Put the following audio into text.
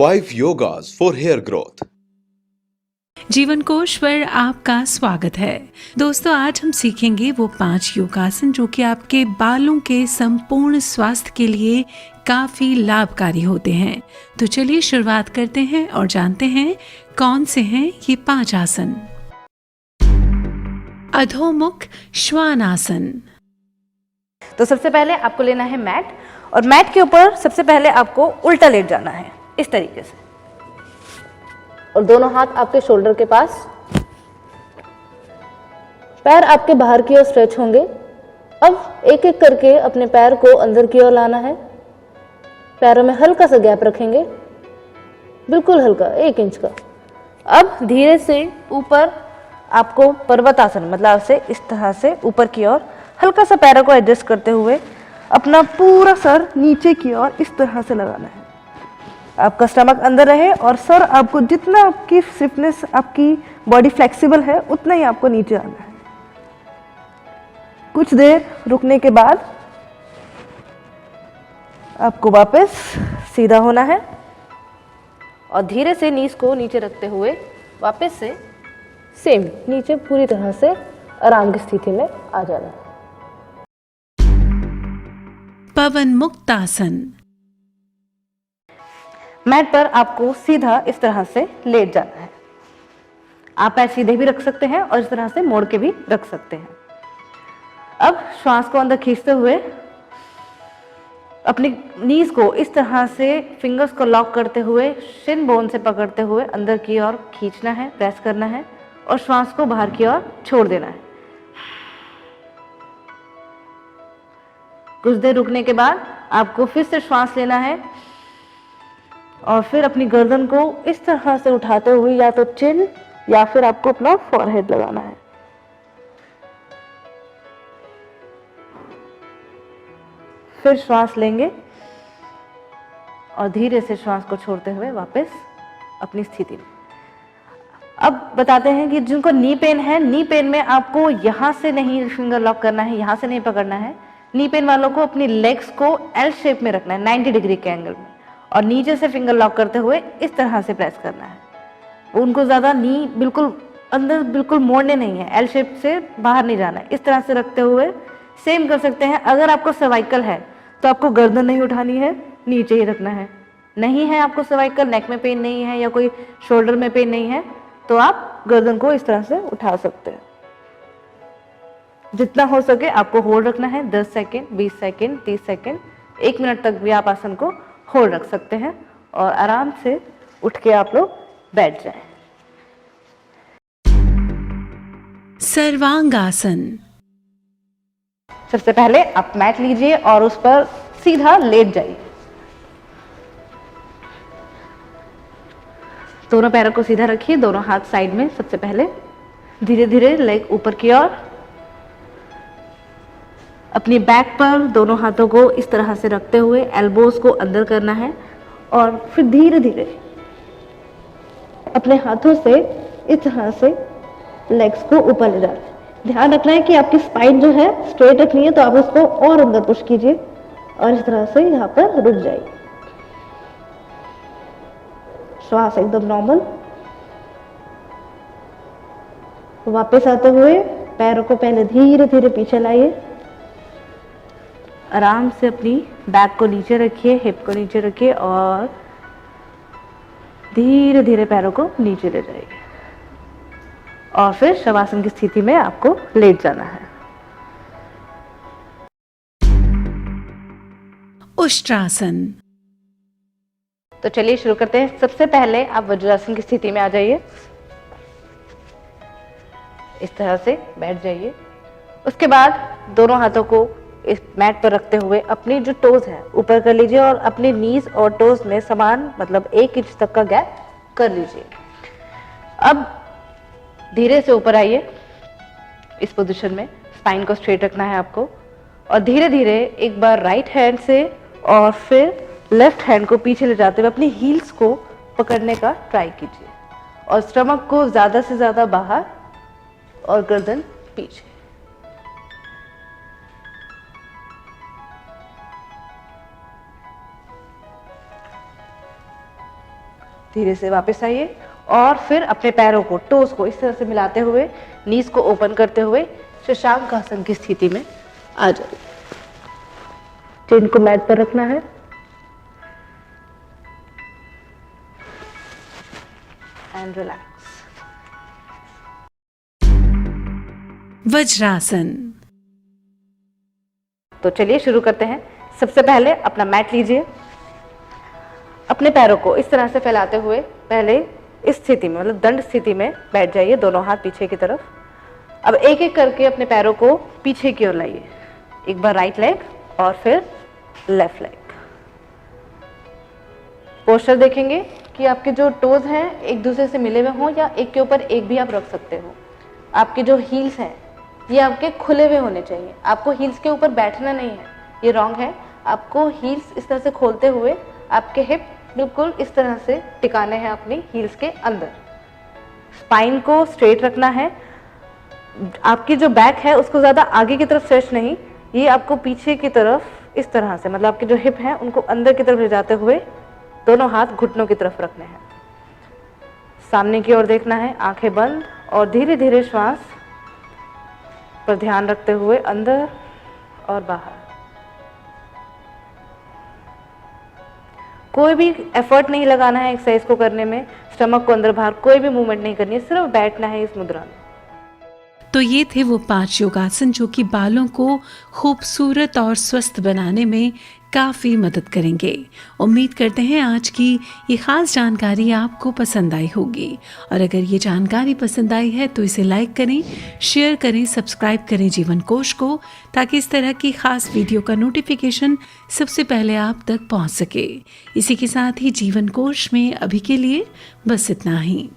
5 Yogas for Hair Growth. जीवन कोश पर आपका स्वागत है। दोस्तों, आज हम सीखेंगे वो 5 योगासन जो कि आपके बालों के संपूर्ण स्वास्थ्य के लिए काफी लाभकारी होते हैं। तो चलिए शुरुआत करते हैं और जानते हैं कौन से हैं ये 5 आसन। अधोमुख श्वान आसन। तो सबसे पहले आपको लेना है मैट, और मैट के ऊपर सबसे पहले आपको उल्टा लेट जाना है इस तरीके से, और दोनों हाथ आपके शोल्डर के पास, पैर आपके बाहर की ओर स्ट्रेच होंगे। अब एक एक करके अपने पैर को अंदर की ओर लाना है। पैरों में हल्का सा गैप रखेंगे, बिल्कुल हल्का, 1 इंच का। अब धीरे से ऊपर आपको पर्वतासन मतलब से इस तरह से ऊपर की ओर हल्का सा पैरों को एडजस्ट करते हुए अपना पूरा सर नीचे की ओर इस तरह से लगाना है। आपका स्टमक अंदर रहे और सर आपको जितना आपकी स्टिफनेस, आपकी बॉडी फ्लेक्सिबल है, उतना ही आपको नीचे आना है। कुछ देर रुकने के बाद आपको वापस सीधा होना है और धीरे से नीज को नीचे रखते हुए वापस से सेम नीचे पूरी तरह से आराम की स्थिति में आ जाना है। पवन मुक्त आसन। मैट पर आपको सीधा इस तरह से लेट जाना है। आप पैर सीधे भी रख सकते हैं और इस तरह से मोड़ के भी रख सकते हैं। अब श्वास को अंदर खींचते हुए अपनी नीज को इस तरह से फिंगर्स को लॉक करते हुए शिन बोन से पकड़ते हुए अंदर की ओर खींचना है, प्रेस करना है और श्वास को बाहर की ओर छोड़ देना है। कुछ देर रुकने के बाद आपको फिर से श्वास लेना है और फिर अपनी गर्दन को इस तरह से उठाते हुए या तो चिन या फिर आपको अपना फॉरहेड लगाना है। फिर श्वास लेंगे और धीरे से श्वास को छोड़ते हुए वापस अपनी स्थिति में। अब बताते हैं कि जिनको नी पेन है, नी पेन में आपको यहां से नहीं फिंगर लॉक करना है, यहां से नहीं पकड़ना है। नी पेन वालों को अपनी लेग्स को एल शेप में रखना है, 90 डिग्री के एंगल में, और नीचे से फिंगर लॉक करते हुए इस तरह से प्रेस करना है। उनको ज्यादा नी बिल्कुल अंदर बिल्कुल मोड़ने नहीं है, एल शेप से बाहर नहीं जाना है। इस तरह से रखते हुए सेम कर सकते हैं। अगर आपको सर्वाइकल है तो आपको गर्दन नहीं उठानी है, नीचे ही रखना है। नहीं है आपको सर्वाइकल, नेक में पेन नहीं है या कोई शोल्डर में पेन नहीं है, तो आप गर्दन को इस तरह से उठा सकते हैं। जितना हो सके आपको होल्ड रखना है, 10 सेकेंड, 20 सेकेंड, 30 सेकेंड, 1 मिनट तक भी आप आसन को होल्ड रख सकते हैं और आराम से उठ के आप लोग बैठ जाएं। सर्वांगासन। सबसे पहले आप मैट लीजिए और उस पर सीधा लेट जाइए। दोनों पैरों को सीधा रखिए, दोनों हाथ साइड में। सबसे पहले धीरे धीरे लेग ऊपर की ओर, अपनी बैक पर दोनों हाथों को इस तरह से रखते हुए एल्बोज को अंदर करना है और फिर धीरे धीरे अपने हाथों से इस तरह से लेग्स को ऊपर ले जाना है। ध्यान रखना है कि आपकी स्पाइन जो है स्ट्रेट रखनी है, तो आप उसको और अंदर पुश कीजिए और इस तरह से यहाँ पर रुक जाइए। श्वास एकदम नॉर्मल। वापस आते हुए पैरों को पहले धीरे धीरे पीछे लाइए। आराम से अपनी बैक को नीचे रखिए, हिप को नीचे रखिए और धीरे धीरे पैरों को नीचे ले जाइए और फिर शवासन की स्थिति में आपको लेट जाना है। उष्ट्रासन। तो चलिए शुरू करते हैं। सबसे पहले आप वज्रासन की स्थिति में आ जाइए, इस तरह से बैठ जाइए। उसके बाद दोनों हाथों को इस मैट पर रखते हुए अपनी जो टोज है ऊपर कर लीजिए और अपनी नीज और टोज में समान मतलब 1 इंच तक का गैप कर लीजिए। अब धीरे से ऊपर आइए इस पोजीशन में। स्पाइन को स्ट्रेट रखना है आपको और धीरे धीरे एक बार राइट हैंड से और फिर लेफ्ट हैंड को पीछे ले जाते हुए अपनी हील्स को पकड़ने का ट्राई कीजिए और स्टमक को ज्यादा से ज्यादा बाहर और गर्दन पीछे। धीरे से वापस आइए और फिर अपने पैरों को, टोस को इस तरह से मिलाते हुए, नीज को ओपन करते हुए शशांक आसन की स्थिति में आ जाइए। चेन को मैट पर रखना है। And relax. वज्रासन। तो चलिए शुरू करते हैं। सबसे पहले अपना मैट लीजिए, अपने पैरों को इस तरह से फैलाते हुए पहले इस स्थिति में, मतलब दंड स्थिति में बैठ जाइए, दोनों हाथ पीछे की तरफ। अब एक एक करके अपने पैरों को पीछे की ओर लाइए। एक बार राइट लेग और फिर लेफ्ट लेग। पोस्चर देखेंगे कि आपके जो टोज हैं एक दूसरे से मिले हुए हों या एक के ऊपर एक भी आप रख सकते हो। आपके जो हील्स हैं ये आपके खुले हुए होने चाहिए। आपको हील्स के ऊपर बैठना नहीं है, ये रॉन्ग है। आपको हील्स इस तरह से खोलते हुए आपके हिप बिल्कुल इस तरह से टिकाने हैं अपनी हील्स के अंदर। स्पाइन को स्ट्रेट रखना है। आपकी जो बैक है उसको ज़्यादा आगे की तरफ स्ट्रेच नहीं, ये आपको पीछे की तरफ इस तरह से, मतलब आपके जो हिप हैं उनको अंदर की तरफ ले जाते हुए दोनों हाथ घुटनों की तरफ रखने हैं। सामने की ओर देखना है, आंखें बंद और धीरे धीरे श्वास पर ध्यान रखते हुए अंदर और बाहर। कोई भी एफर्ट नहीं लगाना है एक्सरसाइज को करने में, स्टमक को अंदर बाहर कोई भी मूवमेंट नहीं करनी है, सिर्फ बैठना है इस मुद्रा में। तो ये थे वो 5 योगासन जो कि बालों को खूबसूरत और स्वस्थ बनाने में काफ़ी मदद करेंगे। उम्मीद करते हैं आज की ये ख़ास जानकारी आपको पसंद आई होगी, और अगर ये जानकारी पसंद आई है तो इसे लाइक करें, शेयर करें, सब्सक्राइब करें जीवन कोश को, ताकि इस तरह की ख़ास वीडियो का नोटिफिकेशन सबसे पहले आप तक पहुंच सके। इसी के साथ ही जीवन कोश में अभी के लिए बस इतना ही।